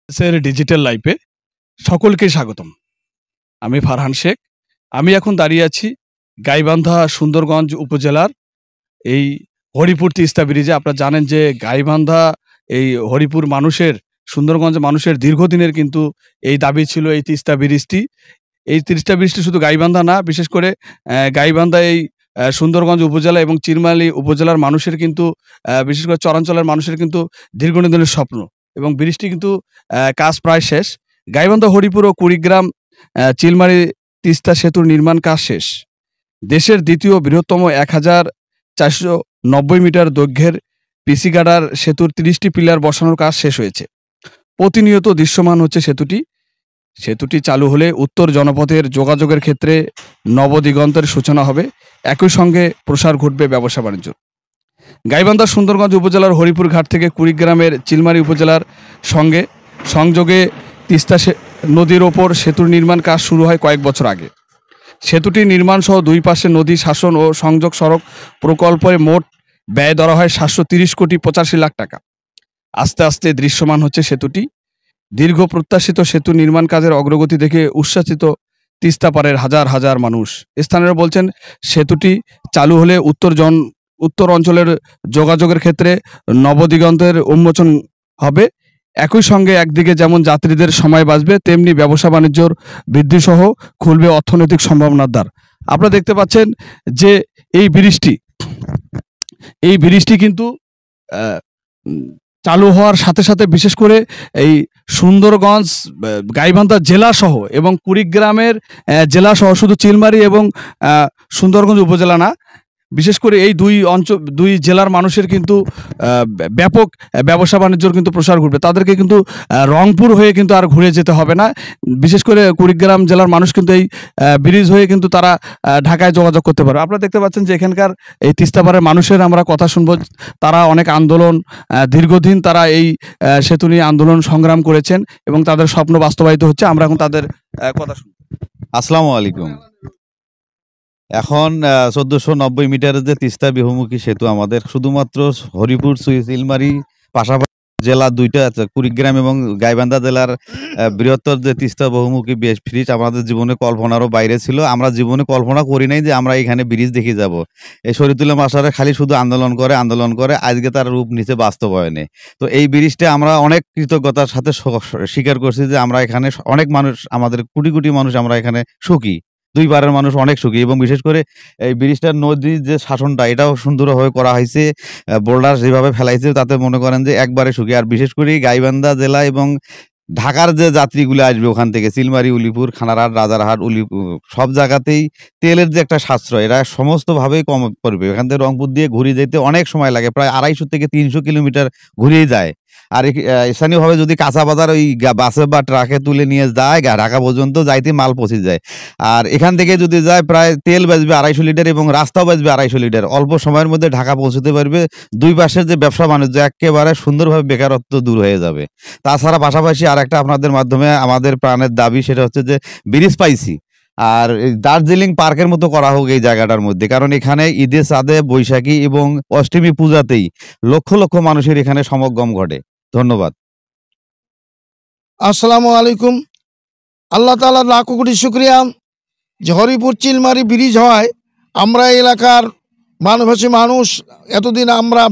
এর ডিজিটাল লাইফে সকলকে স্বাগতম। আমি ফারহান শেখ। আমি এখন দাঁড়িয়ে আছি গাইবান্ধা সুন্দরগঞ্জ উপজেলার এই হরিপুর তিস্তা ব্রিজে। আপনারা জানেন যে গাইবান্ধা এই হরিপুর মানুষের, সুন্দরগঞ্জ মানুষের দীর্ঘদিনের কিন্তু এই দাবি ছিল এই তিস্তা ব্রিজটি। এই তিস্তা ব্রিজটি শুধু গাইবান্ধা না, বিশেষ করে গাইবান্ধা এই সুন্দরগঞ্জ উপজেলা এবং চিলমারী উপজেলার মানুষের কিন্তু বিশেষ করে চরাঞ্চলের মানুষের কিন্তু দীর্ঘদিনের স্বপ্ন, এবং ব্রিজটি কিন্তু কাজ প্রায় শেষ। গাইবান্ধা, হরিপুর ও কুড়িগ্রাম চিলমারী তিস্তা সেতুর নির্মাণ কাজ শেষ। দেশের দ্বিতীয় বৃহত্তম 1490 মিটার দৈর্ঘ্যের পিসি গার্ডার সেতুর 30টি পিলার বসানোর কাজ শেষ হয়েছে। প্রতিনিয়ত দৃশ্যমান হচ্ছে সেতুটি চালু হলে উত্তর জনপথের যোগাযোগের ক্ষেত্রে নবদিগন্তের সূচনা হবে। একই সঙ্গে প্রসার ঘটবে ব্যবসা বাণিজ্য। গাইবান্ধা সুন্দরগঞ্জ উপজেলার হরিপুর ঘাট থেকে কুড়িগ্রামের চিলমারী উপজেলার সঙ্গে সংযোগে তিস্তা নদীর ওপর সেতুর নির্মাণ কাজ শুরু হয় কয়েক বছর আগে। সেতুটি নির্মাণ সহ দুই পাশে নদী শাসন ও সংযোগ সড়ক প্রকল্পে মোট ব্যয় ধরা হয় 730 কোটি 85 লাখ টাকা। আস্তে আস্তে দৃশ্যমান হচ্ছে সেতুটি। দীর্ঘ প্রত্যাশিত সেতু নির্মাণ কাজের অগ্রগতি দেখে উচ্ছ্বসিত তিস্তা পাড়ের হাজার হাজার মানুষ। স্থানীয়রা বলছেন, সেতুটি চালু হলে উত্তর অঞ্চলের যোগাযোগের ক্ষেত্রে নবদিগন্তের উন্মোচন হবে। একই সঙ্গে একদিকে যেমন যাত্রীদের সময় বাঁচবে, তেমনি ব্যবসা বাণিজ্যর বৃদ্ধি সহ খুলবে অর্থনৈতিক সম্ভাবনার দ্বার। আপনারা দেখতে পাচ্ছেন যে এই ব্রিজটি কিন্তু চালু হওয়ার সাথে সাথে বিশেষ করে এই সুন্দরগঞ্জ, গাইবান্ধা জেলা সহ এবং কুড়িগ্রামের জেলা সহ, শুধু চিলমারী এবং সুন্দরগঞ্জ উপজেলা না, বিশেষ করে এই দুই জেলার মানুষের কিন্তু ব্যাপক ব্যবসা বাণিজ্যর কিন্তু প্রসার ঘটবে। তাদেরকে কিন্তু রংপুর হয়ে কিন্তু আর ঘুরে যেতে হবে না। বিশেষ করে কুড়িগ্রাম জেলার মানুষ কিন্তু এই ব্রিজ হয়ে কিন্তু তারা ঢাকায় যোগাযোগ করতে পারবে। আপনারা দেখতে পাচ্ছেন যে এখানকার এই তিস্তাপাড়ের মানুষের আমরা কথা শুনবো। তারা অনেক আন্দোলন, দীর্ঘদিন তারা এই সেতু নিয়ে আন্দোলন সংগ্রাম করেছেন এবং তাদের স্বপ্ন বাস্তবায়িত হচ্ছে। আমরা এখন তাদের কথা শুনবো। আসসালামু আলাইকুম। এখন 1490 মিটারের যে তিস্তা বহুমুখী সেতু আমাদের শুধুমাত্র হরিপুর, চিলমারী পাশাপাশি জেলা দুইটা আছে, কুড়িগ্রাম এবং গাইবান্ধা জেলার বৃহত্তর যে তিস্তা বহুমুখী ব্রিজ আমাদের জীবনে কল্পনারও বাইরে ছিল। আমরা জীবনে কল্পনা করি নাই যে আমরা এখানে ব্রিজ দেখে যাব। এই শরীয়তুল্লাহ মাস্টারে খালি শুধু আন্দোলন করে আজকে তার রূপ নিচে বাস্তবায়নে। তো এই ব্রিজটা আমরা অনেক কৃতজ্ঞতার সাথে স্বীকার করছি যে আমরা এখানে অনেক মানুষ, আমাদের কোটি কোটি মানুষ আমরা এখানে সুখী। দুই পাড়ের মানুষ অনেক সুখী, এবং বিশেষ করে এই ব্রিজটার নদীর যে শাসনটা এটাও সুন্দরভাবে করা হয়েছে। বোল্ডার যেভাবে ফেলাইছে তাতে মনে করেন যে একবারে সুখী। আর বিশেষ করে গাইবান্ধা জেলা এবং ঢাকার যে যাত্রীগুলো আসবে ওখান থেকে চিলমারী, উলিপুর, খানারহাট, রাজারহাট, সব জায়গাতেই তেলের যে একটা সাশ্রয়, এটা সমস্তভাবেই কম পড়বে। এখান থেকে রংপুর দিয়ে ঘুরিয়ে যেতে অনেক সময় লাগে, প্রায় 250 থেকে 300 কিলোমিটার ঘুরিয়ে যায়। আর স্থানীয়ভাবে যদি কাঁচা বাজার ওই বাসে বা ট্রাকে তুলে নিয়ে যায় ঢাকা পর্যন্ত যাইতে মাল পৌঁছে যায়। আর এখান থেকে যদি যায় প্রায় তেল বাঁচবে 250 লিটার এবং রাস্তাও বাঁচবে 250 লিটার। অল্প সময়ের মধ্যে ঢাকা পৌঁছতে পারবে। দুই পাশের যে ব্যবসা বাণিজ্য একেবারে সুন্দরভাবে বেকারত্ব দূর হয়ে যাবে। তাছাড়া পাশাপাশি আর একটা আপনাদের মাধ্যমে আমাদের প্রাণের দাবি, সেটা হচ্ছে যে ব্রিজ পাইছি আর দার্জিলিং পার্কের মতো করা হোক এই জায়গাটার মধ্যে। কারণ এখানে ঈদে, চাঁদে, বৈশাখী এবং অষ্টমী পূজাতেই লক্ষ লক্ষ মানুষের এখানে সমাগম ঘটে। ধন্যবাদ। আসসালামু আলাইকুম। আল্লাহ তাআলার লাখ কোটি শুকরিয়া যে হরিপুর চিলমারী ব্রিজ হওয়ায় আমরা এলাকার মানবভাষী মানুষ এতদিন আমরা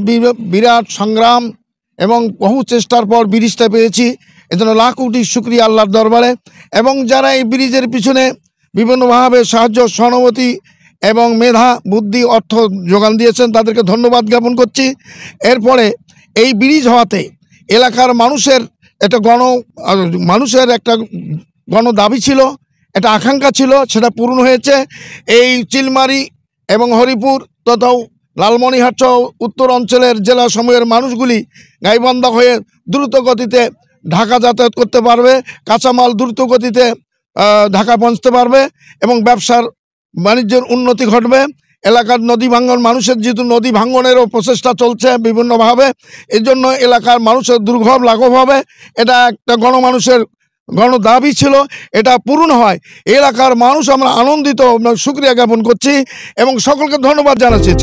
বিরাট সংগ্রাম এবং বহু চেষ্টার পর ব্রিজটা পেয়েছি। এজন্য লাখ কোটি শুকরিয়া আল্লাহর দরবারে। এবং যারা এই ব্রিজের পিছনে বিভিন্নভাবে সাহায্য, সহানুভূতি এবং মেধা, বুদ্ধি, অর্থ যোগান দিয়েছেন তাদেরকে ধন্যবাদ জ্ঞাপন করছি। এরপরে এই ব্রিজ হওয়াতে এলাকার মানুষের একটা গণ দাবি ছিল, একটা আকাঙ্ক্ষা ছিল, সেটা পূরণ হয়েছে। এই চিলমারী এবং হরিপুর তথা লালমনিরহাট সহ উত্তর অঞ্চলের জেলা সমূহের মানুষগুলি গাইবান্ধা হয়ে দ্রুত গতিতে ঢাকা যাতায়াত করতে পারবে, কাঁচামাল দ্রুত গতিতে ঢাকা পৌঁছতে পারবে এবং ব্যবসার বাণিজ্যের উন্নতি ঘটবে। এলাকার নদী ভাঙ্গন, মানুষের যেহেতু নদী ভাঙ্গনেরও প্রচেষ্টা চলছে বিভিন্নভাবে, এই জন্য এলাকার মানুষের দুর্ভোগ লাঘব হবে। এটা একটা গণমানুষের গণদাবি ছিল, এটা পূরণ হয়। এলাকার মানুষ আমরা আনন্দিত, শুকরিয়া জ্ঞাপন করছি এবং সকলকে ধন্যবাদ জানাচ্ছি।